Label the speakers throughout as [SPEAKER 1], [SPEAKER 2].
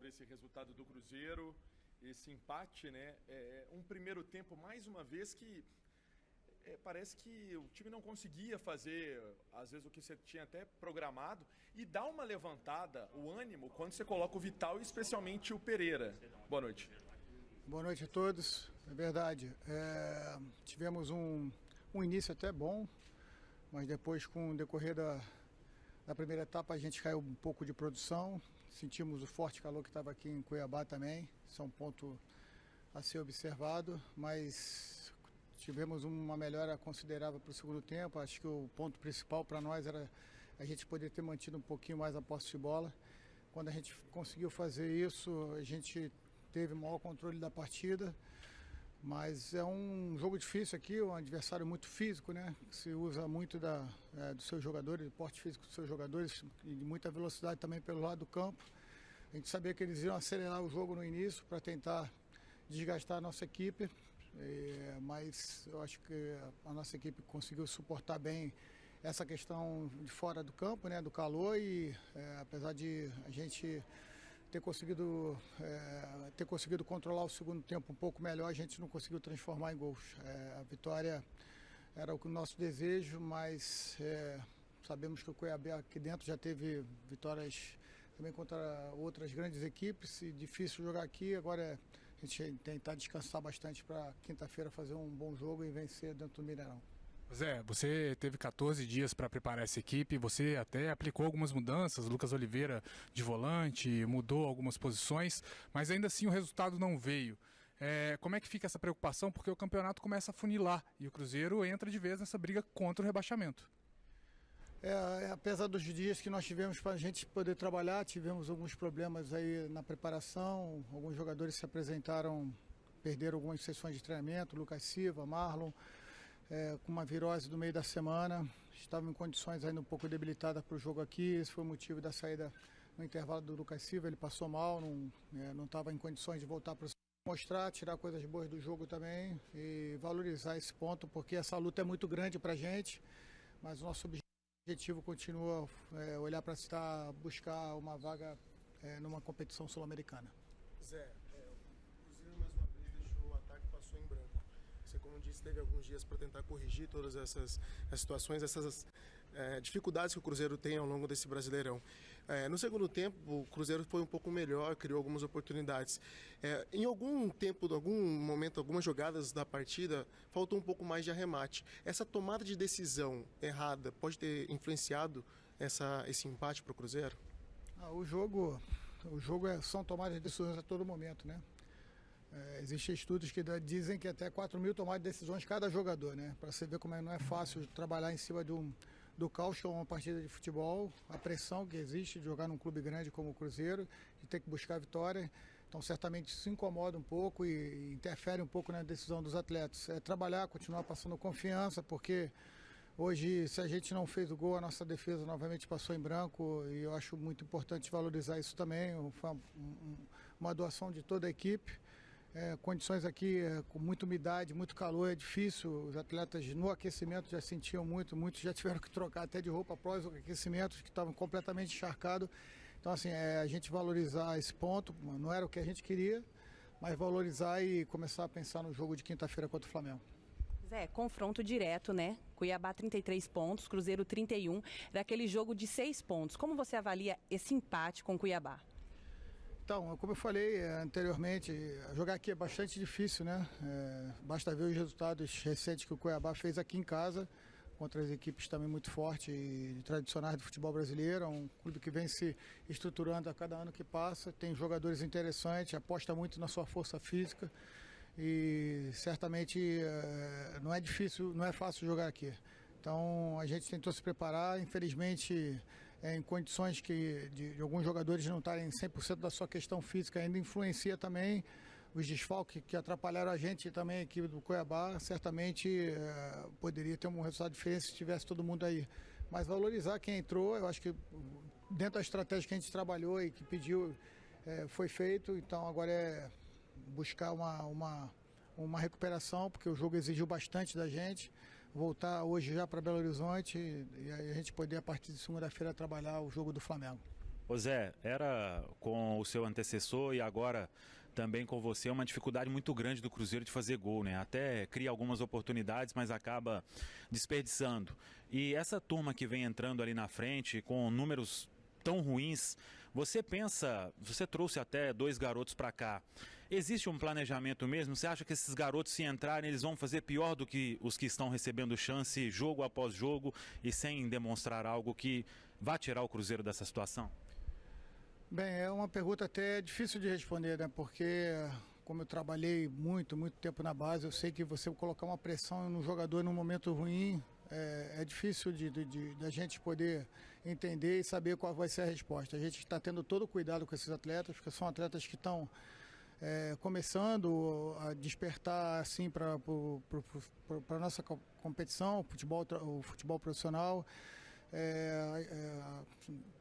[SPEAKER 1] esse resultado do Cruzeiro, esse empate, né? Um primeiro tempo, mais uma vez, que parece que o time não conseguia fazer, às vezes, o que você tinha até programado, e dá uma levantada, o ânimo, quando você coloca o Vital e especialmente o Pereira. Boa noite.
[SPEAKER 2] Boa noite a todos. É verdade, tivemos um início até bom, mas depois, com o decorrer da primeira etapa, a gente caiu um pouco de produção. Sentimos o forte calor que estava aqui em Cuiabá também, isso é um ponto a ser observado, mas tivemos uma melhora considerável para o segundo tempo. Acho que o ponto principal para nós era a gente poder ter mantido um pouquinho mais a posse de bola. Quando a gente conseguiu fazer isso, a gente teve o maior controle da partida, mas é um jogo difícil aqui, um adversário muito físico, né? Se usa muito dos seus jogadores, do porte físico dos seus jogadores e de muita velocidade também pelo lado do campo. A gente sabia que eles iam acelerar o jogo no início para tentar desgastar a nossa equipe, mas eu acho que a nossa equipe conseguiu suportar bem essa questão de fora do campo, né? Do calor, e apesar de a gente ter conseguido controlar o segundo tempo um pouco melhor, a gente não conseguiu transformar em gols. A vitória era o nosso desejo, mas sabemos que o Cuiabá aqui dentro já teve vitórias também contra outras grandes equipes, e difícil jogar aqui. Agora a gente tentar descansar bastante para quinta-feira fazer um bom jogo e vencer dentro do Mineirão.
[SPEAKER 3] Zé, você teve 14 dias para preparar essa equipe, você até aplicou algumas mudanças, Lucas Oliveira de volante, mudou algumas posições, mas ainda assim o resultado não veio. Como é que fica essa preocupação? Porque o campeonato começa a funilar e o Cruzeiro entra de vez nessa briga contra o rebaixamento.
[SPEAKER 2] Apesar dos dias que nós tivemos para a gente poder trabalhar, tivemos alguns problemas aí na preparação, alguns jogadores se apresentaram, perderam algumas sessões de treinamento, Lucas Silva, Marlon, com uma virose no meio da semana, estavam em condições ainda um pouco debilitadas para o jogo aqui. Esse foi o motivo da saída no intervalo do Lucas Silva. Ele passou mal, não estava em condições de voltar para mostrar, tirar coisas boas do jogo também e valorizar esse ponto, porque essa luta é muito grande para a gente, mas o nosso objetivo continua olhar para buscar uma vaga numa competição sul-americana.
[SPEAKER 4] Zé, o Cruzeiro mais uma vez deixou o ataque, passou em branco. Você, como disse, teve alguns dias para tentar corrigir todas essas situações, essas dificuldades que o Cruzeiro tem ao longo desse Brasileirão. No segundo tempo, o Cruzeiro foi um pouco melhor, criou algumas oportunidades. Em algum tempo, em algum momento, algumas jogadas da partida, faltou um pouco mais de arremate. Essa tomada de decisão errada pode ter influenciado esse empate para o Cruzeiro?
[SPEAKER 2] O jogo são tomadas de decisões a todo momento, né? Existem estudos que dizem que até 4.000 tomadas de decisões cada jogador, né? Para você ver como não é fácil trabalhar em cima do caos que é uma partida de futebol, a pressão que existe de jogar num clube grande como o Cruzeiro, de ter que buscar a vitória. Então, certamente isso incomoda um pouco e interfere um pouco na decisão dos atletas. Trabalhar, continuar passando confiança, porque hoje, se a gente não fez o gol, a nossa defesa novamente passou em branco, e eu acho muito importante valorizar isso também. Foi uma doação de toda a equipe. Condições aqui com muita umidade, muito calor, é difícil. Os atletas no aquecimento já sentiam muitos já tiveram que trocar até de roupa após o aquecimento, que estavam completamente encharcados. Então, assim, a gente valorizar esse ponto, não era o que a gente queria, mas valorizar e começar a pensar no jogo de quinta-feira contra o Flamengo.
[SPEAKER 5] Zé, confronto direto, né? Cuiabá 33 pontos, Cruzeiro 31, era aquele jogo de 6 pontos. Como você avalia esse empate com o Cuiabá?
[SPEAKER 2] Então, como eu falei anteriormente, jogar aqui é bastante difícil, né? Basta ver os resultados recentes que o Cuiabá fez aqui em casa, contra as equipes também muito fortes e tradicionais do futebol brasileiro. É um clube que vem se estruturando a cada ano que passa, tem jogadores interessantes, aposta muito na sua força física e certamente não é fácil jogar aqui. Então a gente tentou se preparar, infelizmente em condições de alguns jogadores não estarem 100% da sua questão física, ainda influencia também os desfalques que atrapalharam a gente e também a equipe do Cuiabá. Certamente poderia ter um resultado diferente se tivesse todo mundo aí. Mas valorizar quem entrou, eu acho que dentro da estratégia que a gente trabalhou e que pediu, foi feito. Então agora é buscar uma recuperação, porque o jogo exigiu bastante da gente. Voltar hoje já para Belo Horizonte e a gente poder, a partir de segunda-feira, trabalhar o jogo do Flamengo.
[SPEAKER 6] Ô Zé, era com o seu antecessor e agora também com você uma dificuldade muito grande do Cruzeiro de fazer gol, né? Até cria algumas oportunidades, mas acaba desperdiçando. E essa turma que vem entrando ali na frente com números tão ruins, você trouxe até 2 garotos para cá. Existe um planejamento mesmo? Você acha que esses garotos, se entrarem, eles vão fazer pior do que os que estão recebendo chance jogo após jogo e sem demonstrar algo que vá tirar o Cruzeiro dessa situação?
[SPEAKER 2] Bem, é uma pergunta até difícil de responder, né? Porque como eu trabalhei muito tempo na base, eu sei que você colocar uma pressão no jogador num momento ruim é difícil da gente poder entender e saber qual vai ser a resposta. A gente está tendo todo o cuidado com esses atletas, porque são atletas que estão começando a despertar assim para a nossa competição, o futebol profissional.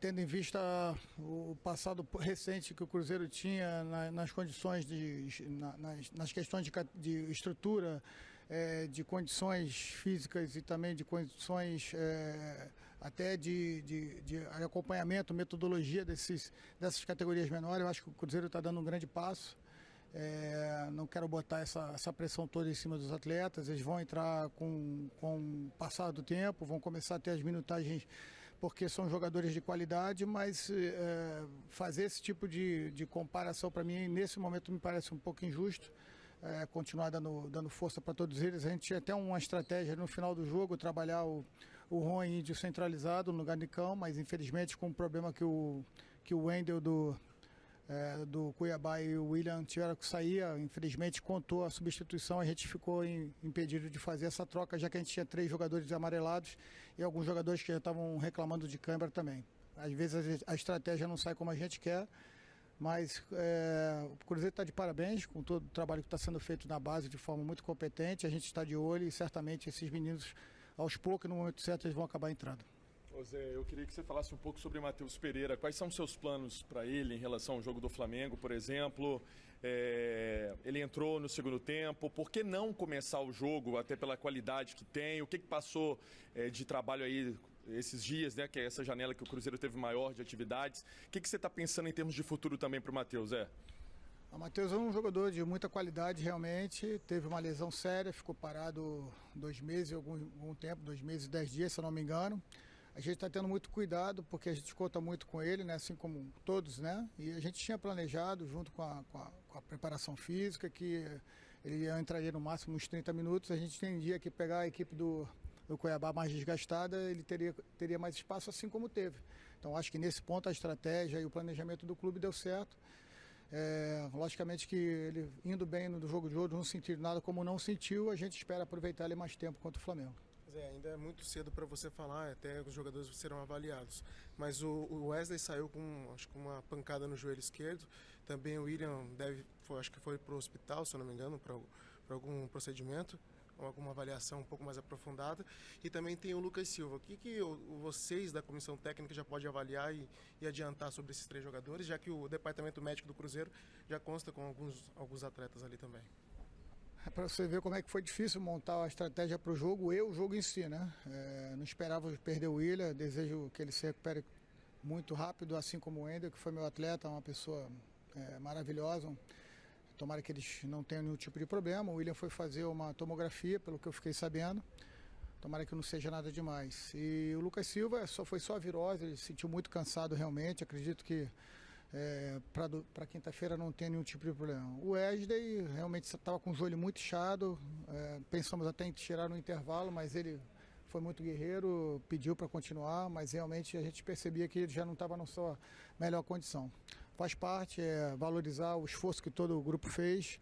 [SPEAKER 2] Tendo em vista o passado recente que o Cruzeiro tinha nas condições nas questões de estrutura, de condições físicas e também de condições até de acompanhamento, metodologia dessas categorias menores, eu acho que o Cruzeiro está dando um grande passo. Não quero botar essa pressão toda em cima dos atletas, eles vão entrar com o passar do tempo, vão começar a ter as minutagens porque são jogadores de qualidade, mas fazer esse tipo de comparação para mim nesse momento me parece um pouco injusto. Continuar dando força para todos eles. A gente tinha até uma estratégia no final do jogo, trabalhar o Ron índio centralizado no lugar de Cão, mas infelizmente com o problema que o Wendel do Cuiabá e o William tiveram que sair, infelizmente contou a substituição, a gente ficou impedido de fazer essa troca, já que a gente tinha 3 jogadores amarelados e alguns jogadores que já estavam reclamando de câimbra também. Às vezes a estratégia não sai como a gente quer, mas o Cruzeiro está de parabéns com todo o trabalho que está sendo feito na base de forma muito competente, a gente está de olho e certamente esses meninos, aos poucos, no momento certo, eles vão acabar entrando.
[SPEAKER 1] Ô Zé, eu queria que você falasse um pouco sobre o Matheus Pereira. Quais são os seus planos para ele em relação ao jogo do Flamengo, por exemplo? Ele entrou no segundo tempo, por que não começar o jogo, até pela qualidade que tem? O que passou de trabalho aí esses dias, né? Que é essa janela que o Cruzeiro teve maior de atividades. O que você está pensando em termos de futuro também para o Matheus, Zé?
[SPEAKER 2] O Matheus é um jogador de muita qualidade, realmente. Teve uma lesão séria, ficou parado 2 meses, algum tempo, 2 meses e 10 dias, se eu não me engano. A gente está tendo muito cuidado, porque a gente conta muito com ele, né? Assim como todos, né? E a gente tinha planejado, junto com a preparação física, que ele entraria no máximo uns 30 minutos. A gente entendia que pegar a equipe do Cuiabá mais desgastada, ele teria mais espaço, assim como teve. Então, acho que nesse ponto a estratégia e o planejamento do clube deu certo. Logicamente que ele indo bem no jogo de hoje, não sentiu nada como não sentiu, a gente espera aproveitar ele mais tempo contra o Flamengo.
[SPEAKER 4] Ainda é muito cedo para você falar, até os jogadores serão avaliados. Mas o Wesley saiu com uma pancada no joelho esquerdo. Também o William acho que foi para o hospital, se eu não me engano, para algum procedimento, alguma avaliação um pouco mais aprofundada. E também tem o Lucas Silva. O que vocês da comissão técnica já podem avaliar e adiantar sobre esses 3 jogadores, já que o departamento médico do Cruzeiro já consta com alguns atletas ali também?
[SPEAKER 2] Para você ver como é que foi difícil montar a estratégia para o jogo e o jogo em si, né? Não esperava perder o William, desejo que ele se recupere muito rápido, assim como o Wendel, que foi meu atleta, uma pessoa maravilhosa. Tomara que eles não tenham nenhum tipo de problema. O William foi fazer uma tomografia, pelo que eu fiquei sabendo. Tomara que não seja nada demais. E o Lucas Silva foi só a virose, ele se sentiu muito cansado realmente, acredito que para quinta-feira não tem nenhum tipo de problema. O Wesley realmente estava com o joelho muito inchado, pensamos até em tirar no intervalo, mas ele foi muito guerreiro, pediu para continuar, mas realmente a gente percebia que ele já não estava na sua melhor condição. Faz parte, valorizar o esforço que todo o grupo fez,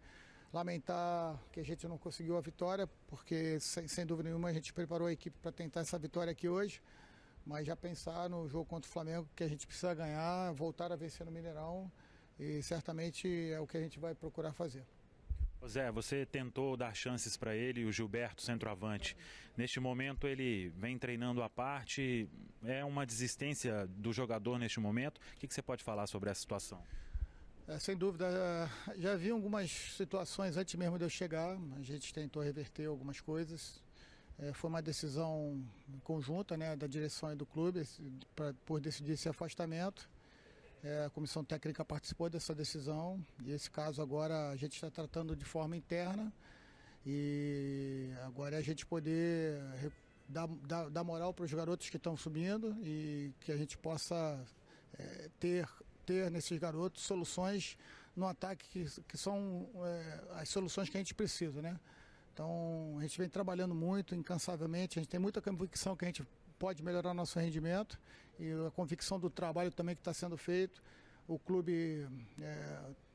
[SPEAKER 2] lamentar que a gente não conseguiu a vitória, porque sem dúvida nenhuma a gente preparou a equipe para tentar essa vitória aqui hoje, mas já pensar no jogo contra o Flamengo, que a gente precisa ganhar, voltar a vencer no Mineirão, e certamente é o que a gente vai procurar fazer.
[SPEAKER 6] Zé, você tentou dar chances para ele, o Gilberto, centroavante. Neste momento ele vem treinando à parte, é uma desistência do jogador neste momento. O que você pode falar sobre essa situação?
[SPEAKER 2] Sem dúvida, já vi algumas situações antes mesmo de eu chegar, a gente tentou reverter algumas coisas. Foi uma decisão conjunta, né, da direção e do clube por decidir esse afastamento. A comissão técnica participou dessa decisão e esse caso agora a gente está tratando de forma interna e agora é a gente poder dar moral para os garotos que estão subindo e que a gente possa ter nesses garotos soluções no ataque que são as soluções que a gente precisa, né? Então a gente vem trabalhando muito, incansavelmente, a gente tem muita convicção que a gente pode melhorar nosso rendimento e a convicção do trabalho também que está sendo feito. O clube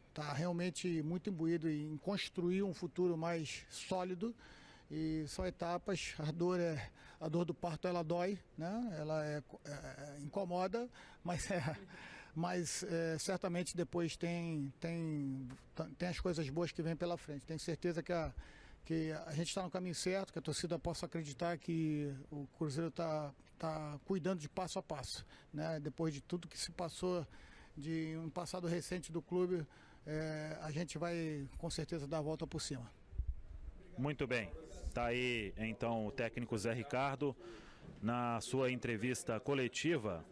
[SPEAKER 2] está realmente muito imbuído em construir um futuro mais sólido e são etapas. A dor do parto ela dói, né? Ela incomoda, mas certamente depois tem as coisas boas que vêm pela frente. Tenho certeza que a gente está no caminho certo, que a torcida possa acreditar que o Cruzeiro está cuidando de passo a passo, né? Depois de tudo que se passou de um passado recente do clube, a gente vai com certeza dar a volta por cima.
[SPEAKER 6] Muito bem. Está aí então o técnico Zé Ricardo na sua entrevista coletiva.